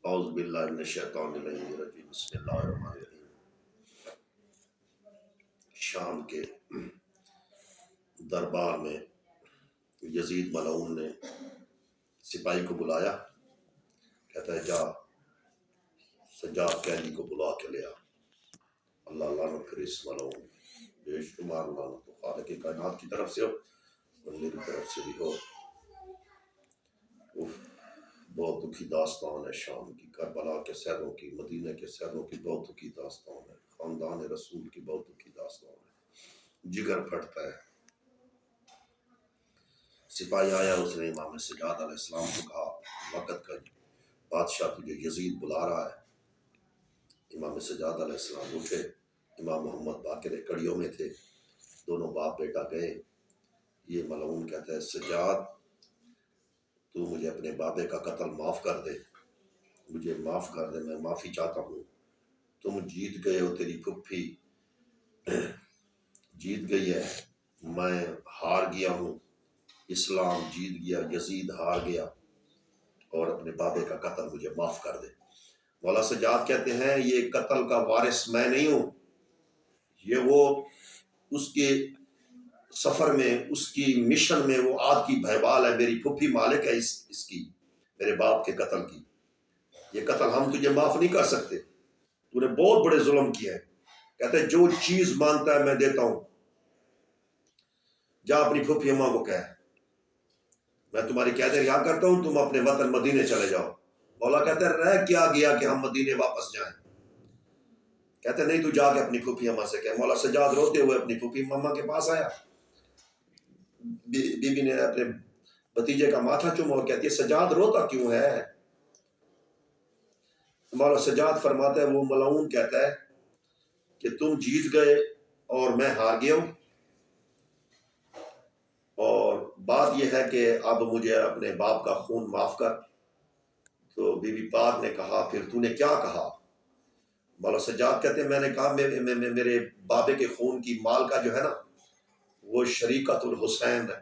اعوذ باللہ من الشیطان الرجیم بسم اللہ الرحمن الرحیم۔ شام کے دربار میں یزید ملعون نے سپاہی کو بلایا، کہتا ہے جا سجاد قیدی کو بلا کے لیا۔ اللہ لعنت کرے اس ملعون، بے شمار لعنت خالق کائنات کی طرف سے ہو اور میری طرف سے بھی ہو۔ بہت دکھی داستان ہے شام کی، کربلا کے سیدوں کی، مدینہ کے سیدوں کی بہت دکھی داستان ہے، خاندان رسول کی بہت دکھی داستان ہے، جگر پھٹتا ہے۔ سپاہی آیا، اس نے امام سجاد علیہ السلام کو کہا وقت کا بادشاہ تجھے یزید بلا رہا ہے۔ امام سجاد علیہ السلام اٹھے، امام محمد باقر کڑیوں میں تھے، دونوں باپ بیٹا گئے۔ یہ ملعون کہتا ہے سجاد تو مجھے اپنے بابے کا قتل معاف کر دے، مجھے معاف کر دے، میں معافی چاہتا ہوں۔ تم جیت گئے ہو، تیری پھپھی جیت گئی ہے، میں ہار گیا ہوں، اسلام جیت گیا، یزید ہار گیا، اور اپنے بابے کا قتل مجھے معاف کر دے۔ مولا سجاد کہتے ہیں یہ قتل کا وارث میں نہیں ہوں، یہ وہ اس کے سفر میں، اس کی مشن میں وہ آد کی بہبال ہے، میری پھپھی مالک ہے اس کی، میرے باپ کے قتل کی۔ یہ قتل ہم تجھے معاف نہیں کر سکتے، تو نے بہت بڑے ظلم کیے ہیں۔ کہتے ہیں جو چیز مانگتا ہے میں دیتا ہوں، جا اپنی پھپھی اماں کو کہہ میں تمہاری قید رہا کرتا ہوں، تم اپنے وطن مدینے چلے جاؤ۔ مولا کہتے ہیں رہ کیا گیا کہ ہم مدینے واپس جائیں؟ کہتے ہیں نہیں تو جا کے اپنی پھپھی اماں سے کہہ۔ مولا سجاد روتے ہوئے اپنی پھپھی اماں کے پاس آیا، بی بی نے اپنے بھتیجے کا ماتھا چوما اور کہتی ہے سجاد روتا کیوں ہے؟ مولا سجاد فرماتا ہے وہ ملعون کہتا ہے کہ تم جیت گئے اور میں ہار گیا ہوں، اور بات یہ ہے کہ اب مجھے اپنے باپ کا خون معاف کر۔ تو بی بی پاک نے کہا پھر تو نے کیا کہا؟ مولا سجاد کہتے ہیں میں نے کہا میرے بابے کے خون کی مال کا جو ہے نا وہ شریکت الحسین ہے،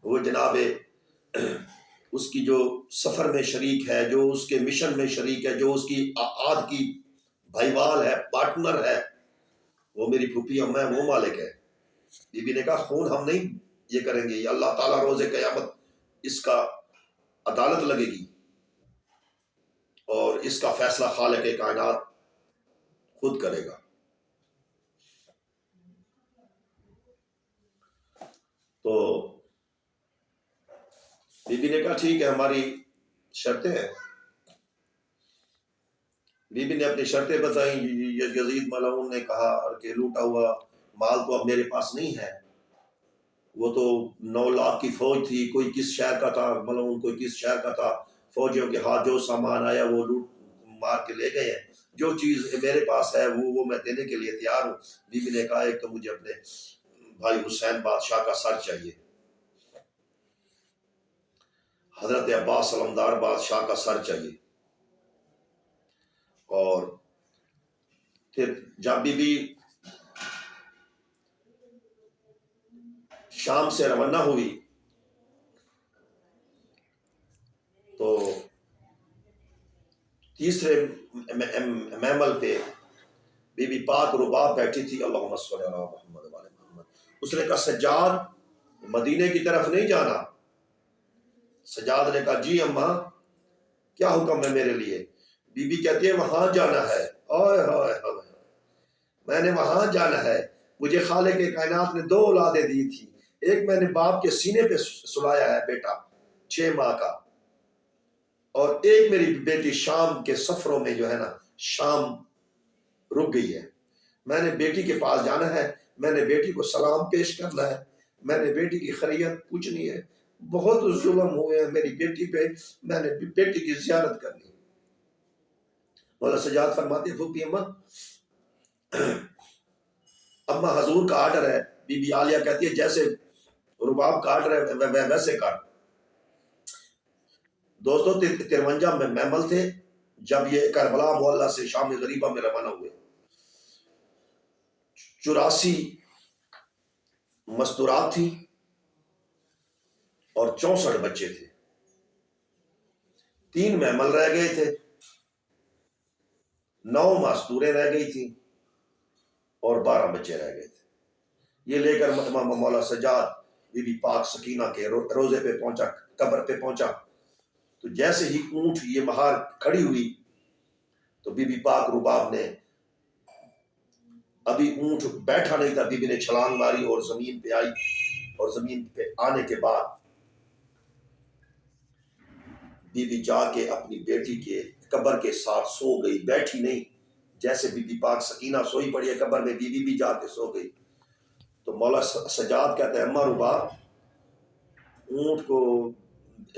وہ جناب اس کی جو سفر میں شریک ہے، جو اس کے مشن میں شریک ہے، جو اس کی آد کی بھائیوال ہے، پارٹنر ہے، وہ میری پھپھی اماں ہے، وہ مالک ہے۔ بی بی نے کہا خون ہم نہیں یہ کریں گے، یہ اللہ تعالیٰ روز قیامت اس کا عدالت لگے گی اور اس کا فیصلہ خالق کائنات خود کرے گا۔ تو بی بی نے کہا ٹھیک ہے ہماری شرطیں ہیں۔ بی بی نے اپنی شرطیں بتائیں۔ یزید ملعون نے کہا کہ لوٹا ہوا مال تو اب میرے پاس نہیں ہے، وہ تو 9 لاکھ کی فوج تھی، کوئی کس شہر کا تھا ملعون، کوئی کس شہر کا تھا، فوجیوں کے ہاتھ جو سامان آیا وہ لوٹ مار کے لے گئے ہیں، جو چیز میرے پاس ہے وہ میں دینے کے لیے تیار ہوں۔ بی بی نے کہا ایک تو مجھے اپنے بھائی حسین بادشاہ کا سر چاہیے، حضرت عباس علمدار بادشاہ کا سر چاہیے۔ اور پھر جب بی بی شام سے روانہ ہوئی تو تیسرے محمل پہ بی بی پاک رباب بیٹھی تھی، اللہم صلی علی محمد وعلی محمد۔ اس نے کہا سجاد مدینے کی طرف نہیں جانا؟ سجاد نے کہا جی اماں کیا حکم ہے میرے لیے؟ بی بی کہتی ہے وہاں جانا ہے، اوئے ہوئے ہوئے میں نے وہاں جانا ہے، مجھے خالق کائنات نے 2 اولادیں دی تھی، ایک میں نے باپ کے سینے پہ سلایا ہے بیٹا 6 ماہ کا، اور ایک میری بیٹی شام کے سفروں میں جو ہے نا شام رک گئی ہے، میں نے بیٹی کے پاس جانا ہے، میں نے بیٹی کو سلام پیش کرنا ہے، میں نے بیٹی کی خیریت پوچھنی ہے، بہت ظلم ہوئے ہیں میری بیٹی پہ، میں نے بیٹی کی زیارت کرنی ہے۔ مولا سجاد فرماتے ہیں پھوپھی اماں حضور کا آرڈر ہے۔ بی بی عالیہ کہتی ہے جیسے رباب کا آرڈر ہے ویسے کر۔ دوستو 53 میں محمل تھے جب یہ کربلا معلیٰ سے شام غریبہ میں روانہ ہوئے، 84 مستورات تھی اور 64 بچے تھے۔ 3 محمل رہ گئے تھے، 9 مستوریں رہ گئی تھیں اور 12 بچے رہ گئے تھے۔ یہ لے کر مولا سجاد بی بی پاک سکینہ کے روزے پہ پہنچا، قبر پہ پہنچا، تو جیسے ہی اونٹ یہ مہار کھڑی ہوئی تو بی بی پاک رباب نے، ابھی اونٹ بیٹھا نہیں تھا، بی بی نے چھلانگ ماری اور زمین پہ آئی، اور زمین پہ آنے کے بعد بی بی جا کے اپنی بیٹی کے قبر کے ساتھ سو گئی، بیٹھی نہیں۔ جیسے بی بی پاک سکینہ سوئی پڑی ہے قبر میں، بی بی بھی جا کے سو گئی۔ تو مولا سجاد کہتے ہیں اما رباب، اونٹ کو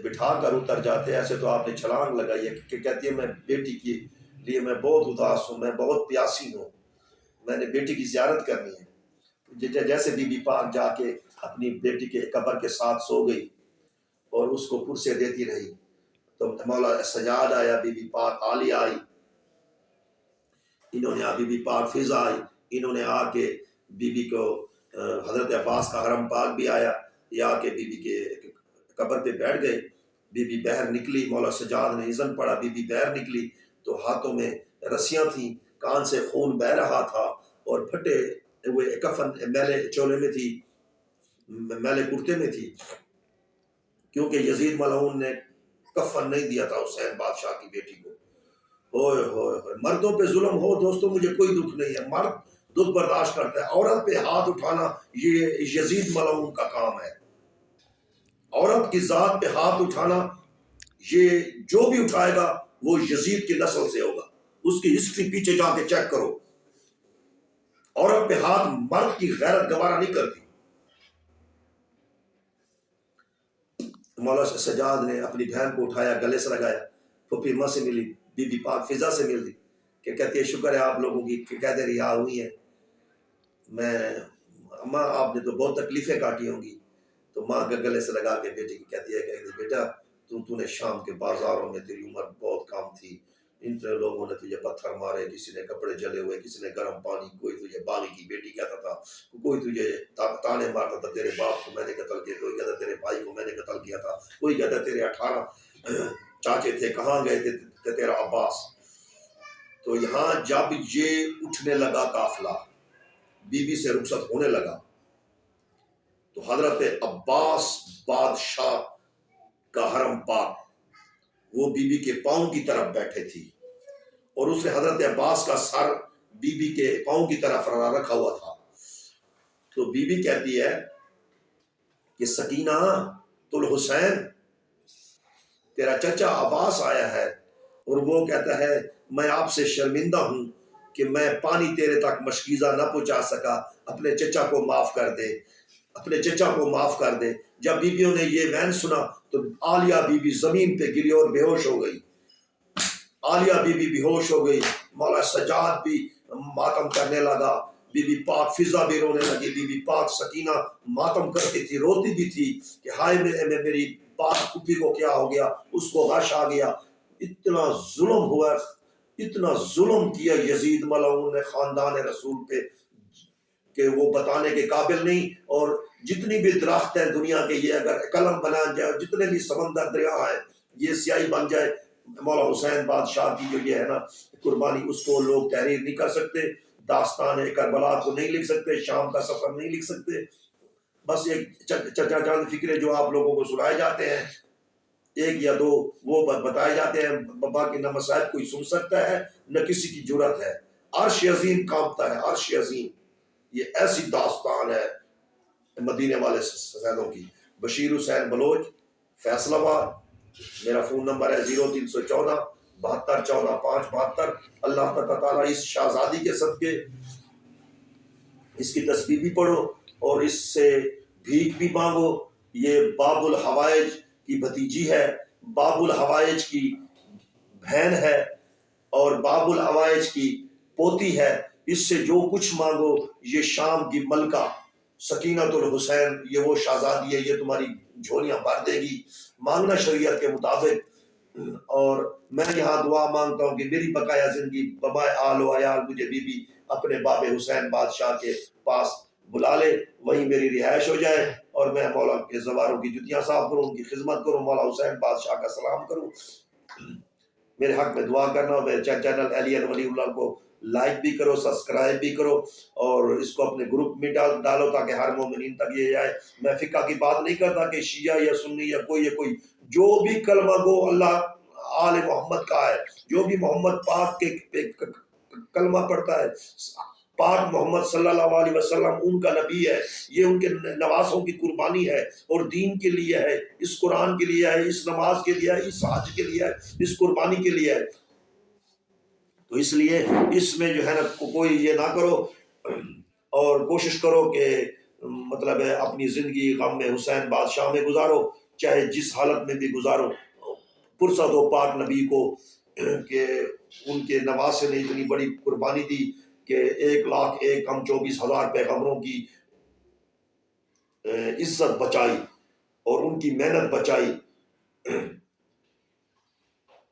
بٹھا کر اتر جاتے، ایسے تو آپ نے چھلانگ لگائی ہے، کہ کہتی ہے میں بیٹی کے لیے میں بہت اداس ہوں، میں بہت پیاسی ہوں، میں نے بیٹی کی زیارت کرنی ہے۔ جیسے بی بی پاک جا کے اپنی بیٹی کے قبر کے ساتھ سو گئی اور اس کو پرسے دیتی رہی، تو مولا سجاد آیا، بی بی پاک عالیہ آئی، انہوں نے بی بی پاک فضا آئی، انہوں نے آ کے بی بی کو، حضرت عباس کا حرم پاک بھی آیا، یہ آ کے بی بی کے قبر پہ بیٹھ گئے۔ بی بی باہر نکلی، مولا سجاد نے اذن پڑا، بی بی باہر نکلی تو ہاتھوں میں رسیاں تھیں، کان سے خون بہ رہا تھا، اور پھٹے ہوئے کفن میلے چولے میں تھی، میلے کرتے میں تھی، کیونکہ یزید ملعون نے کفن نہیں دیا تھا حسین بادشاہ کی بیٹی کو۔ ہوئے ہوئے ہوئے، مردوں پہ ظلم ہو دوستوں مجھے کوئی دکھ نہیں ہے، مرد دکھ برداشت کرتا ہے، عورت پہ ہاتھ اٹھانا یہ یزید ملعون کا کام ہے۔ عورت کی ذات پہ ہاتھ اٹھانا، یہ جو بھی اٹھائے گا وہ یزید کی نسل سے ہوگا، اس کی ہسٹری پیچھے جا کے چیک کرو۔ عورت پہ ہاتھ مرد کی غیرت گوارا نہیں کرتی۔ مولا سجاد نے اپنی بہن کو اٹھایا، گلے سے لگایا، پھوپھی ماں سے ملی، بی بی پاک فضا سے ملی، کہ کہتی ہے شکر ہے آپ لوگوں کی کہ قید رہا ہوئی ہیں، میں اماں آپ نے تو بہت تکلیفیں کاٹی ہوں گی۔ تو ماں کے گلے سے لگا کے بیٹی کی کہتی ہے کہ بیٹا تو نے شام کے بازاروں میں، تیری عمر بہت کم تھی، ان لوگوں نے تجھے پتھر مارے، کسی نے کپڑے جلے ہوئے، کسی نے گرم پانی، کوئی تجھے باغی کی بیٹی کہتا تھا، کوئی تجھے تانے مارتا تھا، تیرے باپ کو میں نے قتل کیا، کوئی کہتا تیرے بھائی کو میں نے قتل کیا تھا، کوئی کہتا تیرے 18 چاچے تھے، کہاں گئے تھے تیرا عباس۔ تو یہاں جب یہ اٹھنے لگا قافلہ، بی بی سے رخصت ہونے لگا، تو حضرت عباس بادشاہ کا حرم پاک وہ بی بی کے پاؤں کی طرف بیٹھے تھی، اور اس نے حضرت عباس کا سر بی بی کے پاؤں کی طرف رکھا ہوا تھا۔ تو بی بی کہتی ہے کہ سکینہ تو الحسین، تیرا چچا عباس آیا ہے، اور وہ کہتا ہے میں آپ سے شرمندہ ہوں کہ میں پانی تیرے تک مشکیزہ نہ پہنچا سکا، اپنے چچا کو معاف کر دے، اپنے چچا کو معاف کر دے۔ جب بیویوں نے یہ وین سنا تو عالیہ بی بی زمین پہ گری اور بے ہوش ہو گئی، عالیہ بی بی بے ہوش ہو گئی، مولا سجاد بھی ماتم کرنے لگا، بی بی پاک فضا بھی رونے لگی، بی بی پاک سکینہ ماتم کرتی تھی، روتی بھی تھی کہ ہائے میری پاک پھوپھی کو کیا ہو گیا، اس کو غش آ گیا۔ اتنا ظلم ہوا، اتنا ظلم کیا یزید ملعون نے خاندان رسول پہ کہ وہ بتانے کے قابل نہیں۔ اور جتنی بھی درخت ہیں دنیا کے، یہ اگر قلم بنا جائے، جتنے بھی سمندر دریا ہیں یہ سیاہی بن جائے، مولا حسین بادشاہ کی جو یہ ہے نا قربانی، اس کو لوگ تحریر نہیں کر سکتے، داستان کربلا کو نہیں لکھ سکتے، شام کا سفر نہیں لکھ سکتے۔ بس ایک چچا چاند فکرے جو آپ لوگوں کو سنائے جاتے ہیں، ایک یا دو وہ بتائے جاتے ہیں، باقی نہ مسائل کوئی سن سکتا ہے نہ کسی کی جرت ہے۔ عرش عظیم کانپتا ہے، عرش عظیم، یہ ایسی داستان ہے مدینے والے سیدوں کی۔ بشیر حسین بلوچ، فیصل آباد، میرا فون نمبر ہے 0314 72 14 572۔ اللہ تعالیٰ اس شہزادی کے صدقے اس کی تسبیح بھی پڑھو اور اس سے بھیک بھی مانگو۔ یہ باب الحوائج کی بھتیجی ہے، باب الحوائج کی بہن ہے، اور باب الحوائج کی پوتی ہے۔ اس سے جو کچھ مانگو، یہ شام کی ملکہ سکینۃ الحسین، یہ وہ شہزادی ہے، یہ تمہاری جھولیاں بھر دے گی، مانگنا شریعت کے مطابق۔ اور میں یہاں دعا مانگتا ہوں کہ میری بقایا زندگی ببائے آل و عیال مجھے بی بی اپنے باب حسین بادشاہ کے پاس بلا لے، وہیں میری رہائش ہو جائے، اور میں مولا کے زواروں کی جتیاں صاف کروں، ان کی خدمت کروں، مولا حسین بادشاہ کا سلام کروں۔ میرے حق میں دعا کرنا، اور میرے چینل علی ولی اللہ کو لائک بھی کرو، سبسکرائب بھی کرو، اور اس کو اپنے گروپ میں ڈالو تاکہ ہر مومنین تک یہ جائے۔ میں فقہ کی بات نہیں کرتا کہ شیعہ یا سنی یا کوئی جو بھی کلمہ گو اللہ آل محمد کا ہے، جو بھی محمد پاک کے کلمہ پڑھتا ہے، پاک محمد صلی اللہ علیہ وسلم ان کا نبی ہے، یہ ان کے نواسوں کی قربانی ہے، اور دین کے لیے ہے، اس قرآن کے لیے ہے، اس نماز کے لیے ہے، اس حج کے لیے ہے، اس قربانی کے لیے ہے۔ تو اس لیے اس میں جو ہے نا کوئی یہ نہ کرو، اور کوشش کرو کہ مطلب ہے اپنی زندگی غم میں حسین بادشاہ میں گزارو، چاہے جس حالت میں بھی گزارو، فرصت ہو پاک نبی کو کہ ان کے نواسے نے اتنی بڑی قربانی دی کہ 1,01,24,000 پیغمبروں کی عزت بچائی اور ان کی محنت بچائی۔